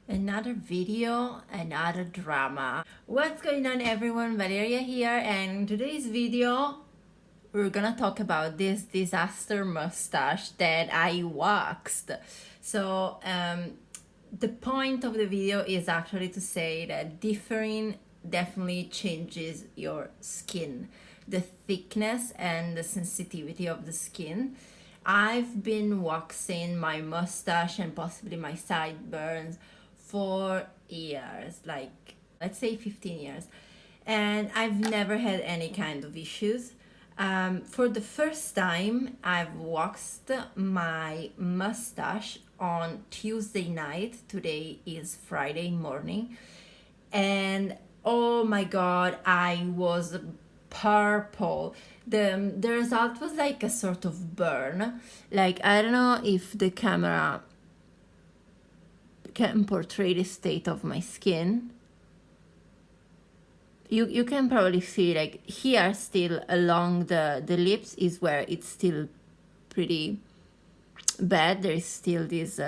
Another video, another drama. What's going on, everyone? Valeria here, and in today's video we're gonna talk about this disaster mustache that I waxed. So the point of the video is actually to say that Differin definitely changes your skin, the thickness and the sensitivity of the skin. I've been waxing my mustache and possibly my sideburns for years, like let's say 15 years, and I've never had any kind of issues. For the first time, I've waxed my mustache on Tuesday night. Today is Friday morning, and oh my god, I was purple. The result was like a sort of burn. Like, I don't know if the camera can portray the state of my skin. You can probably see, like, here still along the lips is where it's still pretty bad. There is still this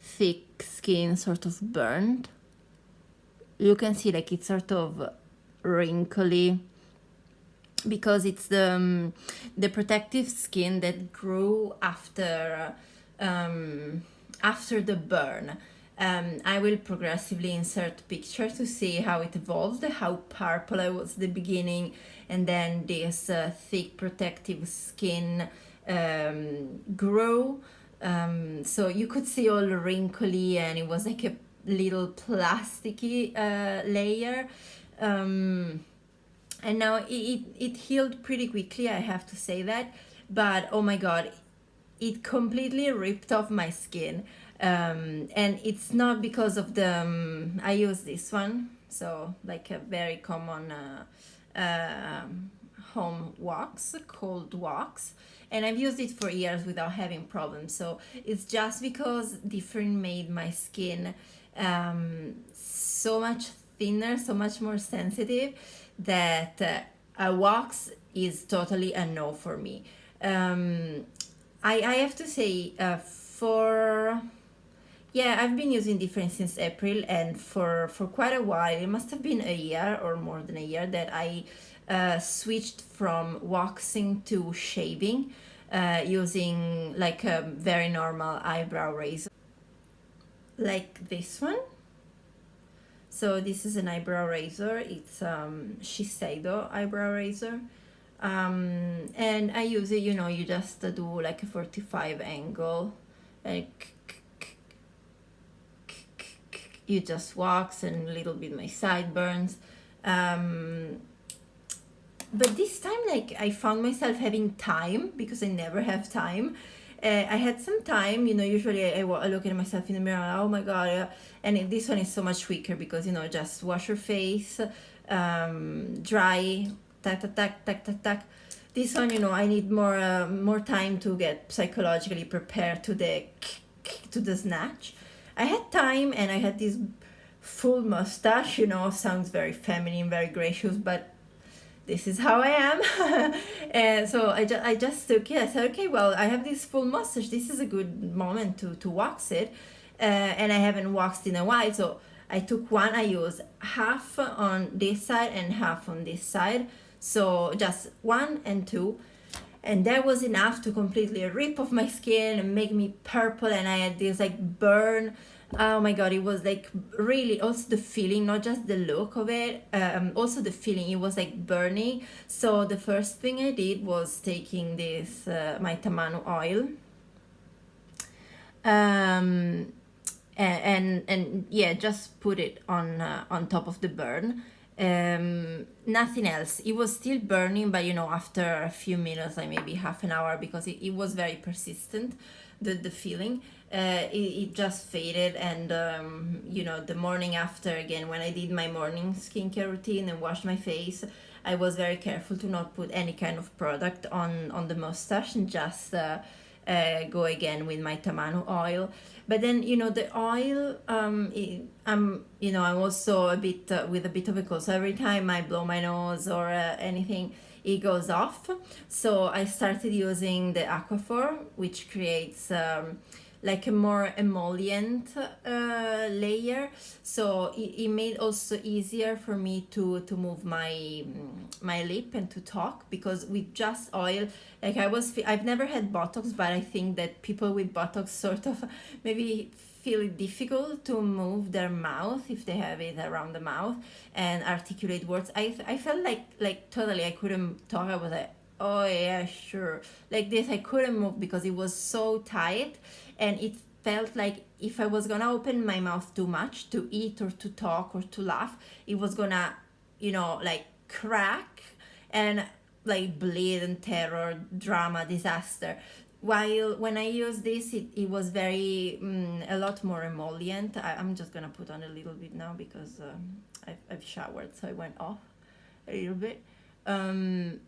thick skin sort of burned. You can see, like, it's sort of wrinkly because it's the protective skin that grew after the burn. I will progressively insert pictures to see how it evolved, how purple I was at the beginning, and then this thick protective skin grew. So you could see all wrinkly, and it was like a little plasticky layer. And now it healed pretty quickly, I have to say that. But oh my god, it completely ripped off my skin. And it's not because of the I use this one, so like a very common home wax, cold wax, and I've used it for years without having problems. So it's just because Differin made my skin so much thinner, so much more sensitive, that a wax is totally a no for me. I have to say, for yeah, I've been using Differin since April, and for quite a while, it must have been a year or more than a year, that I switched from waxing to shaving, using like a very normal eyebrow razor, like this one. So this is an eyebrow razor. It's Shiseido eyebrow razor. And I use it, you just do like a 45 angle, like you just wax, and a little bit my sideburns. But this time, like, I found myself having time, because I never have time. I had some time, usually I look at myself in the mirror, oh my god, and this one is so much quicker because, just wash your face, dry, tack, tack, tack, tack, tack, tack. This one, I need more time to get psychologically prepared to the snatch. I had time, and I had this full mustache, sounds very feminine, very gracious, but this is how I am. And so I just took it. I said, okay, well, I have this full mustache. This is a good moment to wax it. And I haven't waxed in a while. So I took one. I used half on this side and half on this side. So just 1 and 2. And that was enough to completely rip off my skin and make me purple. And I had this like burn. Oh my god, it was like really, also the feeling, not just the look of it, also the feeling, it was like burning. So the first thing I did was taking this my tamanu oil, and yeah, just put it on top of the burn. Nothing else. It was still burning, but after a few minutes, like maybe half an hour, because it was very persistent, the feeling. It just faded. And the morning after, again, when I did my morning skincare routine and washed my face, I was very careful to not put any kind of product on the mustache, and just go again with my tamanu oil. But then, the oil, I'm also a bit with a bit of a cold, so every time I blow my nose or anything, it goes off. So I started using the Aquaphor, which creates like a more emollient layer, so it made also easier for me to move my lip and to talk, because with just oil, like I've never had Botox, but I think that people with Botox sort of maybe feel it difficult to move their mouth if they have it around the mouth and articulate words. I felt like totally I couldn't talk. I was like, oh yeah, sure, like this. I couldn't move because it was so tight, and it felt like if I was gonna open my mouth too much to eat or to talk or to laugh, it was gonna, like crack and like bleed and terror, drama, disaster. While when I used this, it was very a lot more emollient. I'm just gonna put on a little bit now because I've showered, so I went off a little bit. um,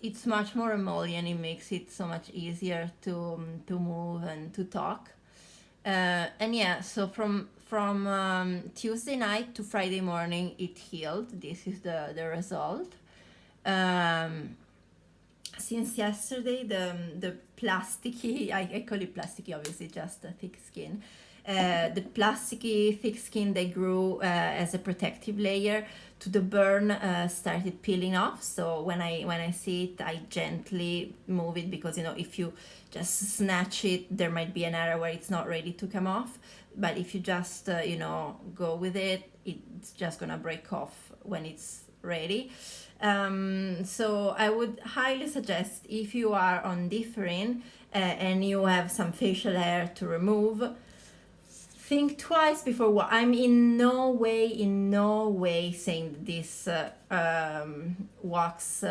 it's much more emollient. It makes it so much easier to move and to talk. And yeah, so from Tuesday night to Friday morning, it healed. This is the result. Um, since yesterday, the plasticky, I call it plasticky, obviously just a thick skin. The plasticky thick skin that grew as a protective layer to the burn started peeling off. So when I see it, I gently move it, because if you just snatch it, there might be an area where it's not ready to come off. But if you just go with it, it's just gonna break off when it's ready. So I would highly suggest, if you are on Differin and you have some facial hair to remove, think twice before I'm in no way saying this wax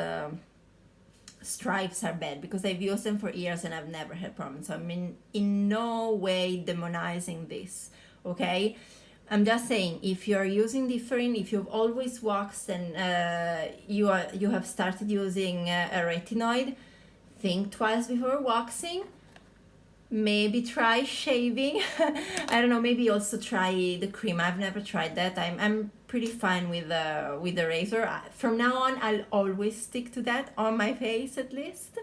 stripes are bad, because I've used them for years and I've never had problems. So I'm in no way demonizing this, okay? I'm just saying, if you're using Differin, if you've always waxed and you have started using a retinoid, think twice before waxing. Maybe try shaving. I don't know. Maybe also try the cream. I've never tried that. I'm pretty fine with the razor. From now on, I'll always stick to that on my face at least.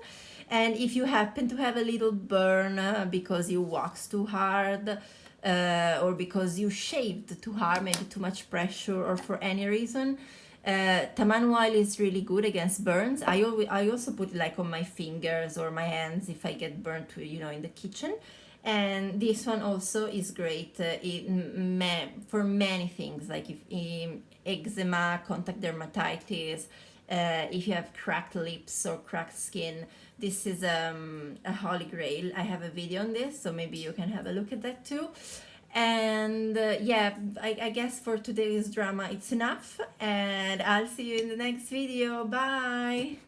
And if you happen to have a little burn because you waxed too hard, or because you shaved too hard, maybe too much pressure, or for any reason, tamanu oil is really good against burns. I also put it like on my fingers or my hands if I get burnt, in the kitchen. And this one also is great for many things, like if eczema, contact dermatitis, if you have cracked lips or cracked skin. This is a holy grail. I have a video on this, so maybe you can have a look at that too. And yeah, I guess for today's drama it's enough, and I'll see you in the next video. Bye.